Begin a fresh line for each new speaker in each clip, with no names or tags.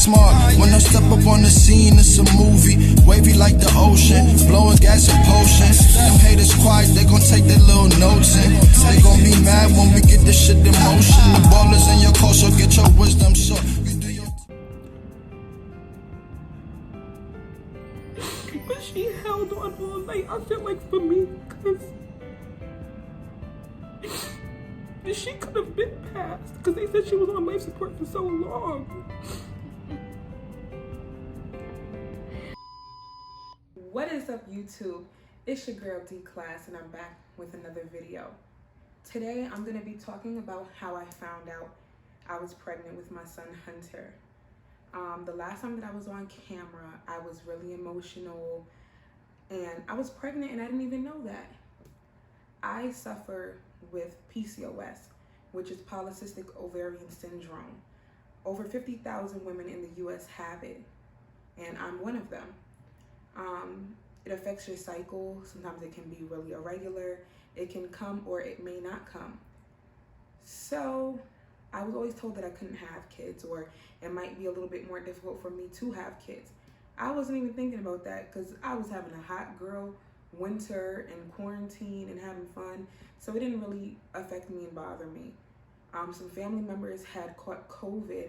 smart. When I step up on the scene, it's a movie. Wavy like the ocean, blowing gas and potions. Them haters quiet, they gon' take their little notes in. They gon' be mad when we get this shit in motion. The ballers in your car, so get your wisdom so.
But she held on all night, I feel like, for me, because she could have been passed, because they said she was on life support for so long. What is up, YouTube? It's your girl D-Class, and I'm back with another video. Today, I'm going to be talking about how I found out I was pregnant with my son, Hunter. The last time that I was on camera, I was really emotional, and I was pregnant and I didn't even know that. I suffer with PCOS, which is polycystic ovarian syndrome. Over 50,000 women in the US have it, and I'm one of them. It affects your cycle. Sometimes it can be really irregular. It can come or it may not come. So I was always told that I couldn't have kids, or it might be a little bit more difficult for me to have kids. I wasn't even thinking about that because I was having a hot girl winter and quarantine and having fun. So it didn't really affect me and bother me. Some family members had caught COVID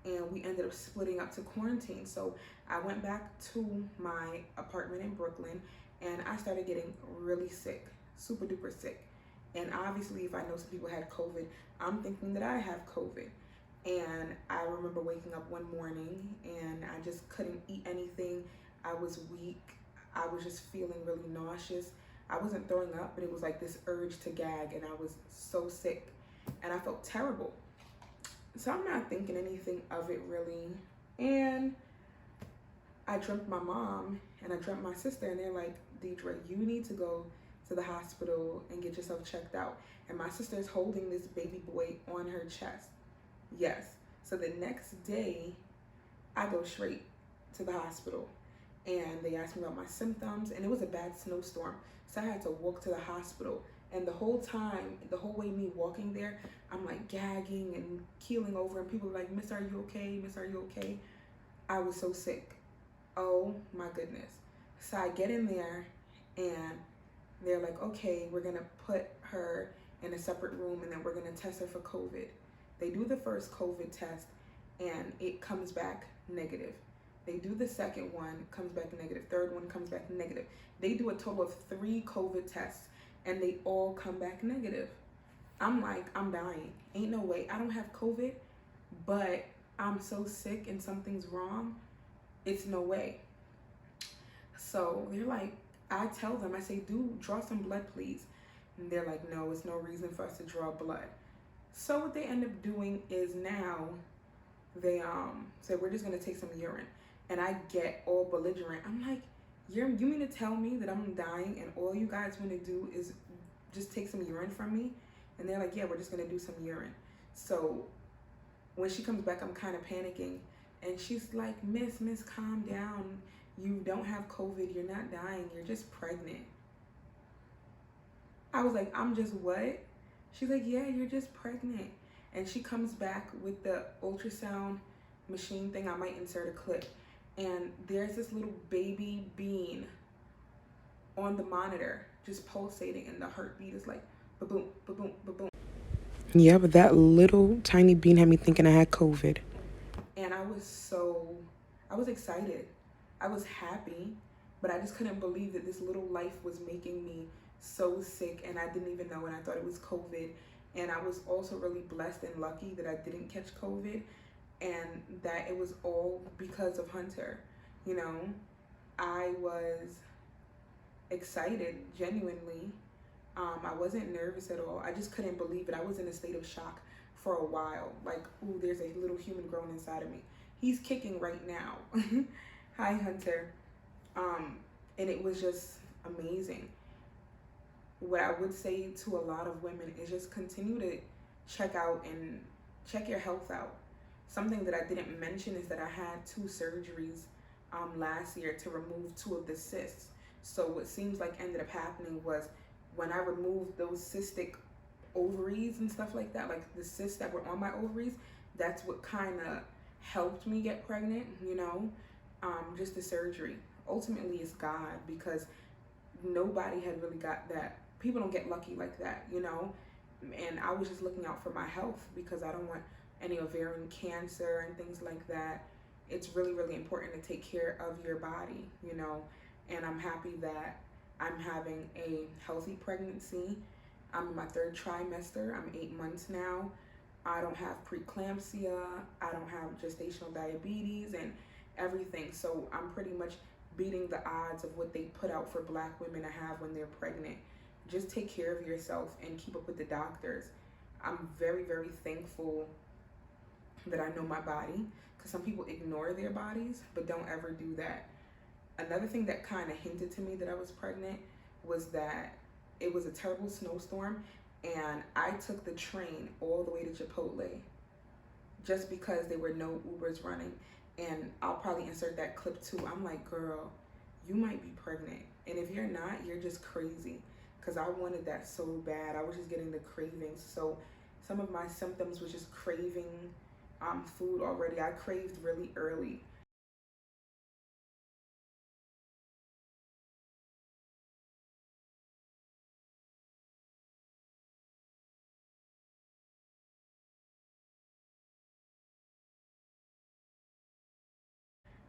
and we ended up splitting up to quarantine. So I went back to my apartment in Brooklyn and I started getting really sick, super duper sick. And obviously, if I know some people had COVID, I'm thinking that I have COVID. And I remember waking up one morning and I just couldn't eat anything. I was weak. I was just feeling really nauseous. I wasn't throwing up, but it was like this urge to gag, and I was so sick and I felt terrible. So I'm not thinking anything of it really. And I dreamt my mom and I dreamt my sister, and they're like, Deidre, you need to go to the hospital and get yourself checked out. And my sister is holding this baby boy on her chest. Yes. So the next day, I go straight to the hospital and they asked me about my symptoms, and it was a bad snowstorm. So I had to walk to the hospital. And the whole time, the whole way me walking there, I'm like gagging and keeling over, and people are like, Miss, are you okay? Miss, are you okay? I was so sick. Oh my goodness. So I get in there and they're like, okay, we're gonna put her in a separate room and then we're gonna test her for COVID. They do the first COVID test and it comes back negative. They do the second one, comes back negative. Third one comes back negative. They do a total of 3 COVID tests and they all come back negative. I'm like, I'm dying. Ain't no way. I don't have COVID, but I'm so sick and something's wrong. It's no way. So they're like, I tell them, I say, do draw some blood, please. And they're like, no, it's no reason for us to draw blood. So what they end up doing is now they say, we're just gonna take some urine. And I get all belligerent. I'm like, you mean to tell me that I'm dying and all you guys want to do is just take some urine from me? And they're like, yeah, we're just gonna do some urine. So when she comes back, I'm kind of panicking. And she's like, Miss, calm down. You don't have COVID, you're not dying, you're just pregnant. I was like, I'm just what? She's like, yeah, you're just pregnant. And she comes back with the ultrasound machine thing. I might insert a clip. And there's this little baby bean on the monitor just pulsating, and the heartbeat is like, ba-boom, ba-boom, ba-boom. Yeah, but that little tiny bean had me thinking I had COVID. And I was excited. I was happy, but I just couldn't believe that this little life was making me so sick, and I didn't even know, and I thought it was COVID. And I was also really blessed and lucky that I didn't catch COVID, and that it was all because of Hunter. You know, I was excited, genuinely. I wasn't nervous at all. I just couldn't believe it. I was in a state of shock for a while. Like, ooh, there's a little human growing inside of me. He's kicking right now. Hi, Hunter. And it was just amazing. What I would say to a lot of women is just continue to check your health out. Something that I didn't mention is that I had 2 surgeries last year to remove 2 of the cysts. So what seems like ended up happening was when I removed those cystic ovaries and stuff like that, like the cysts that were on my ovaries, that's what kind of helped me get pregnant, you know, just the surgery. Ultimately, it's God, because nobody had really got that. People don't get lucky like that, you know. And I was just looking out for my health, because I don't want any ovarian cancer and things like that. It's really, really important to take care of your body, you know. And I'm happy that I'm having a healthy pregnancy. I'm in my 3rd trimester. I'm 8 months now. I don't have preeclampsia. I don't have gestational diabetes and everything. So I'm pretty much beating the odds of what they put out for Black women to have when they're pregnant. Just take care of yourself and keep up with the doctors. I'm very, very thankful that I know my body, because some people ignore their bodies, but don't ever do that. Another thing that kind of hinted to me that I was pregnant was that it was a terrible snowstorm, and I took the train all the way to Chipotle just because there were no Ubers running. And I'll probably insert that clip too. I'm like, girl, you might be pregnant. And if you're not, you're just crazy, because I wanted that so bad. I was just getting the cravings. So some of my symptoms was just craving food already. I craved really early.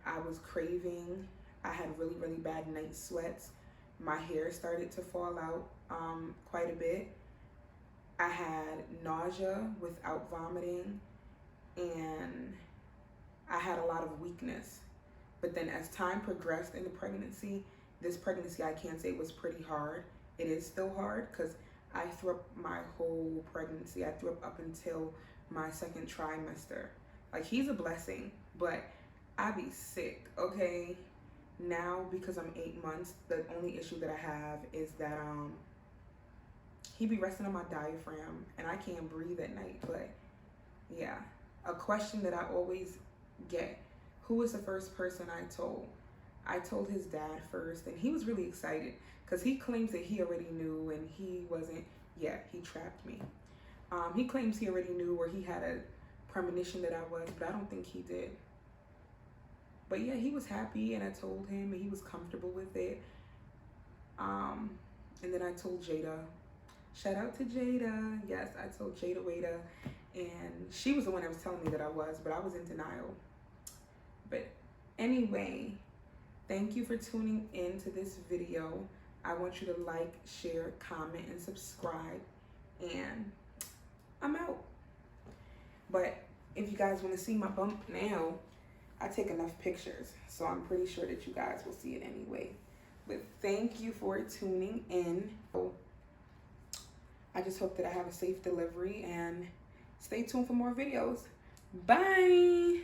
I was craving. I had really, really bad night sweats. My hair started to fall out quite a bit. I had nausea without vomiting, and I had a lot of weakness. But then as time progressed in the pregnancy, this pregnancy, I can't say it was pretty hard. It is still hard, because I threw up my whole pregnancy. I threw up until my 2nd trimester. Like, he's a blessing, but I be sick, okay? Now, because I'm 8 months, the only issue that I have is that he be resting on my diaphragm, and I can't breathe at night. But yeah, a question that I always get: who was the first person I told? I told his dad first, and he was really excited, because he claims that he already knew, and he wasn't. Yeah, he trapped me. He claims he already knew, or he had a premonition that I was, but I don't think he did. But yeah, he was happy, and I told him, and he was comfortable with it. And then I told Jada. Shout out to Jada. Yes, I told Jada Wada, and she was the one that was telling me that I was, but I was in denial. But anyway, thank you for tuning in to this video. I want you to like, share, comment, and subscribe, and I'm out. But if you guys want to see my bump now, I take enough pictures, so I'm pretty sure that you guys will see it anyway. But thank you for tuning in. I just hope that I have a safe delivery, and stay tuned for more videos. Bye.